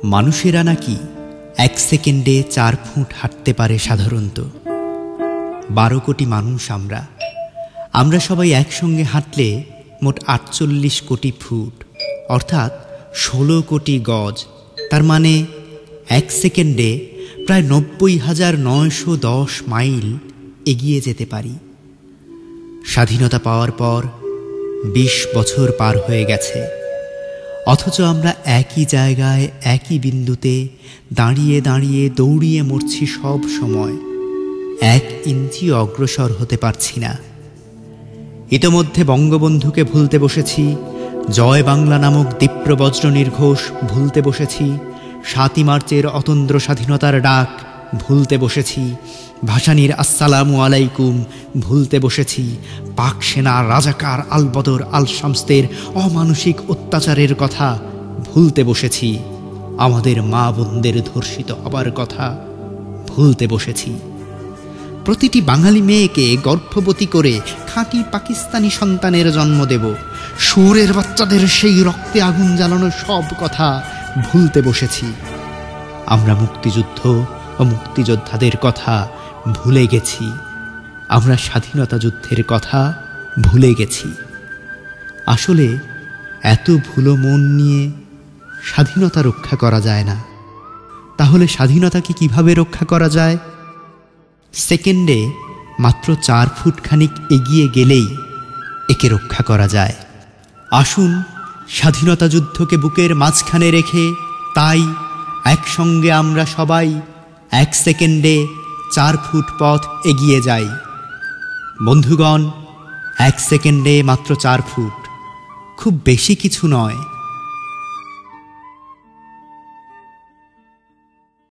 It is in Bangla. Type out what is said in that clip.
মানুষেরা নাকি 1 সেকেন্ডে 4 ফুট হাঁটতে পারে সাধারণত। 12 কোটি মানুষ আমরা সবাই একসঙ্গে হাঁটলে মোট 48 কোটি ফুট, অর্থাৎ 16 কোটি গজ। তার মানে 1 সেকেন্ডে প্রায় 90,910 মাইল এগিয়ে যেতে পারি। স্বাধীনতা পাওয়ার পর 20 বছর পার হয়ে গেছে, অথচ আমরা একই জায়গায় একই বিন্দুতে দাঁড়িয়ে দাঁড়িয়ে দৌড়িয়ে মরছি সব সময়। 1 ইঞ্চি অগ্রসর হতে পারছি না। ইতোমধ্যে বঙ্গবন্ধুকে ভুলতে বসেছি, জয় বাংলা নামক দীপ্রবজ্র নির্ঘোষ ভুলতে বসেছি, 7ই মার্চের অতন্দ্র স্বাধীনতার ডাক ভুলতে বসেছি, ভাসানীর আসসালামু আলাইকুম ভুলতে বসেছি, পাক সেনা রাজাকার আলবদর আল শামসদের অমানুষিক অত্যাচারের কথা ভুলতে বসেছি, আমাদের মা বোনদের ধর্ষিত হবার কথা ভুলতে বসেছি। প্রতিটি বাঙালি মেয়েকে গর্ভবতী করে খাঁটি পাকিস্তানি সন্তানের জন্ম দেব, শুয়োরের বাচ্চাদের সেই রক্তে আগুন জ্বালানোর সব কথা ভুলতে বসেছি। আমরা মুক্তিযুদ্ধ ও মুক্তিযোদ্ধাদের কথা ভুলে গেছি, আমরা স্বাধীনতা যুদ্ধের কথা ভুলে গেছি। আসলে এত ভুলো মন নিয়ে স্বাধীনতা রক্ষা করা যায় না। তাহলে স্বাধীনতাকে কিভাবে রক্ষা করা যায়? সেকেন্ডে মাত্র 4 ফুট খানিক এগিয়ে গেলেই একে রক্ষা করা যায়। আসুন স্বাধীনতা যুদ্ধকে বুকের মাঝখানে রেখে তাই একসঙ্গে আমরা সবাই 1 সেকেন্ডে 4 ফুট পথ এগিয়ে যাই। বন্ধুগণ, 1 সেকেন্ডে মাত্র 4 ফুট খুব বেশি কিছু নয়।